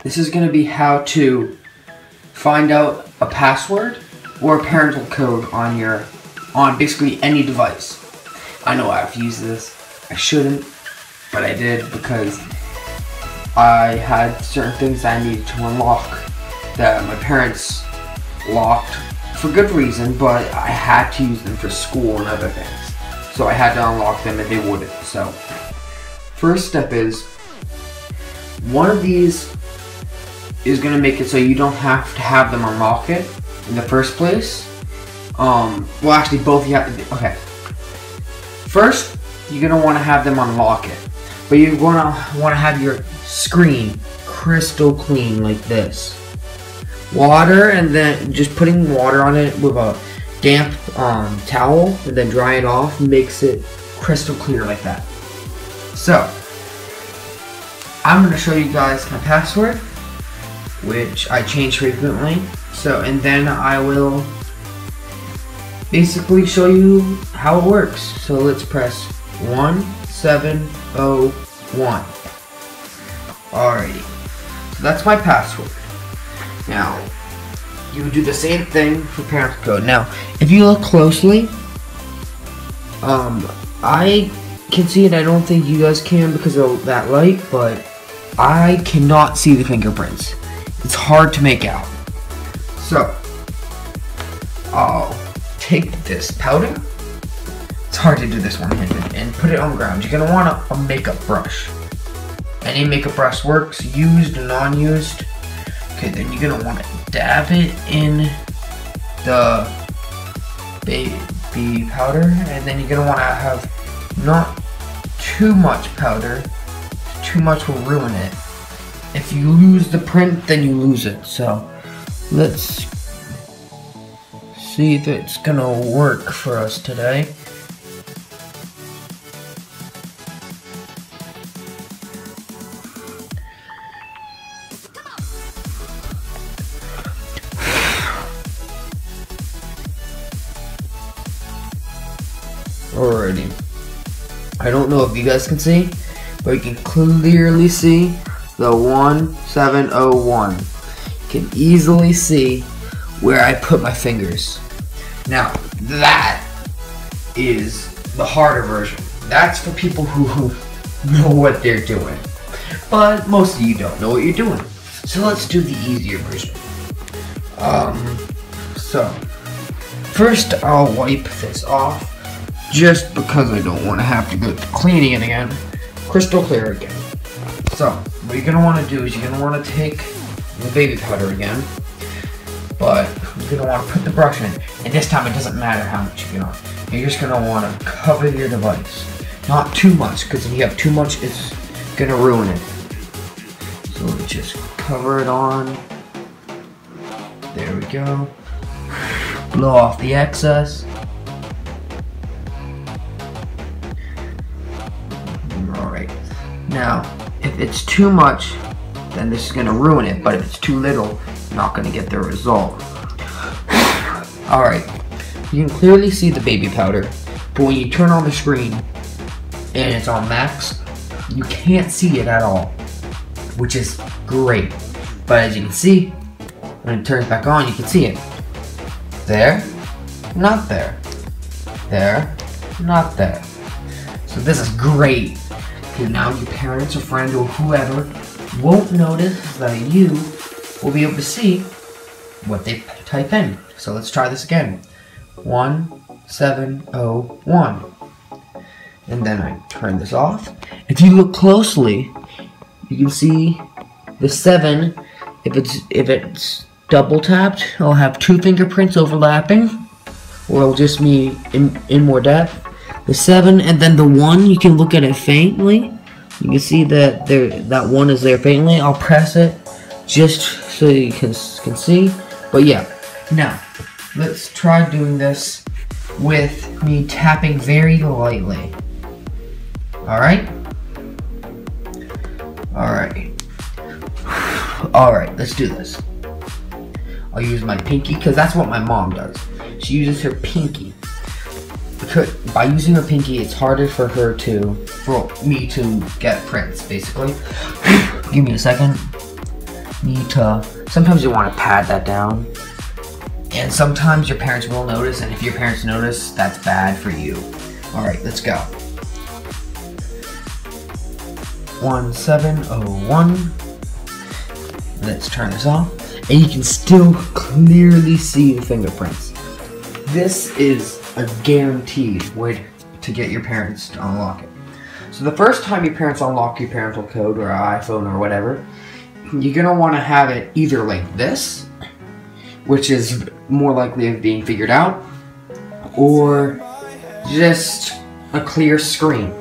This is going to be how to find out a password or a parental code on basically any device. I know I've used this. I shouldn't, but I did because I had certain things I needed to unlock that my parents locked for good reason, but I had to use them for school and other things. So I had to unlock them and they wouldn't. So first step is, one of these is going to make it so you don't have to have them unlock it in the first place. Well, actually both you have to do. Okay. First, you're going to want to have them unlock it. But you're going to want to have your screen crystal clean like this. Water, and then just putting water on it with a damp towel and then dry it off makes it crystal clear like that. So, I'm going to show you guys my password, which I change frequently. So, and then I will basically show you how it works. So let's press 1701. Alrighty, so that's my password. Now, you would do the same thing for parental code. Now, if you look closely, I can see it. I don't think you guys can because of that light, but I cannot see the fingerprints. It's hard to make out. So, I'll take this powder. It's hard to do this one-handed, and put it on the ground. You're gonna want a makeup brush. Any makeup brush works, used or non-used. Okay, then you're gonna want to dab it in the baby powder, and then you're gonna want to have not too much powder. Too much will ruin it. If you lose the print, then you lose it. So let's see if it's gonna work for us today. Alrighty. I don't know if you guys can see, but you can clearly see the 1701. You can easily see where I put my fingers. Now, that is the harder version. That's for people who know what they're doing. But most of you don't know what you're doing. So let's do the easier version. So, first I'll wipe this off, just because I don't want to have to go cleaning it again. Crystal clear again. So, what you're going to want to do is you're going to want to take the baby powder again, but you're going to want to put the brush in, and this time it doesn't matter how much you get on. You're just going to want to cover your device. Not too much, because if you have too much, it's going to ruin it. So let's just cover it on. There we go. Blow off the excess. Alright. Now, if it's too much, then this is going to ruin it. But if it's too little, you're not going to get the result. Alright. You can clearly see the baby powder. But when you turn on the screen, and it's on max, you can't see it at all. Which is great. But as you can see, when it turns back on, you can see it. There, not there. There, not there. So this is great, because now your parents or friend or whoever won't notice that you will be able to see what they type in. So let's try this again. 1701. And then I turn this off. If you look closely, you can see the 7. If it's double tapped, it'll have 2 fingerprints overlapping, or it'll just be in more depth. The 7 and then the 1, you can look at it faintly. You can see that that 1 is there faintly. I'll press it just so you can see. But yeah, now let's try doing this with me tapping very lightly. Alright? Alright, let's do this. I'll use my pinky, because that's what my mom does. She uses her pinky. Because by using her pinky, it's harder for me to get prints, basically. Give me a second. need to, sometimes you want to pad that down. And sometimes your parents will notice, and if your parents notice, that's bad for you. Alright, let's go. 1701. Let's turn this off. And you can still clearly see the fingerprints. This is a guaranteed way to get your parents to unlock it. So the first time your parents unlock your parental code or iPhone or whatever, you're going to want to have it either like this, which is more likely of being figured out, or just a clear screen,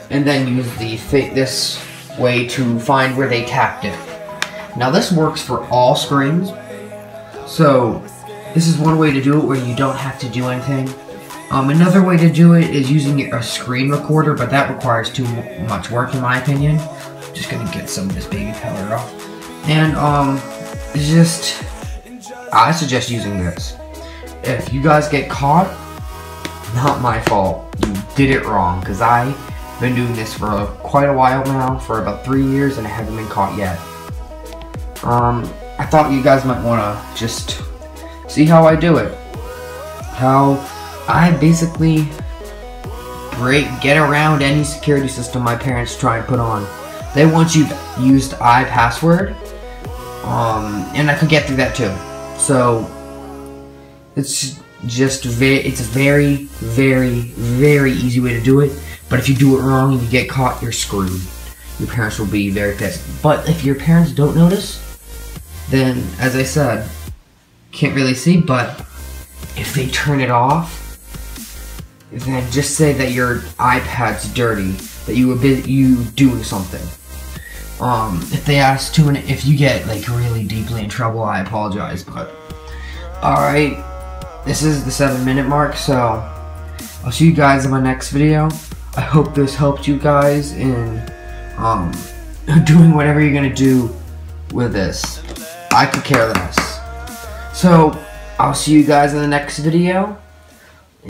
and then use this way to find where they tapped it. Now this works for all screens, so this is one way to do it where you don't have to do anything. Another way to do it is using a screen recorder, but that requires too much work in my opinion. Just gonna get some of this baby powder off. And I suggest using this. If you guys get caught, not my fault. You did it wrong, because I've been doing this for quite a while now, for about 3 years, and I haven't been caught yet. I thought you guys might want to just see how I do it. How I basically get around any security system my parents try and put on. They want you to use iPassword, and I could get through that too. So it's just it's a very, very, very easy way to do it. But if you do it wrong and you get caught, you're screwed. Your parents will be very pissed. But if your parents don't notice, then, as I said, can't really see, but if they turn it off, then just say that your iPad's dirty, that you doing something. If they ask to, and if you get like really deeply in trouble, I apologize, but alright, this is the 7-minute mark, so I'll see you guys in my next video. I hope this helped you guys in doing whatever you're gonna do with this. I could care less. So I'll see you guys in the next video.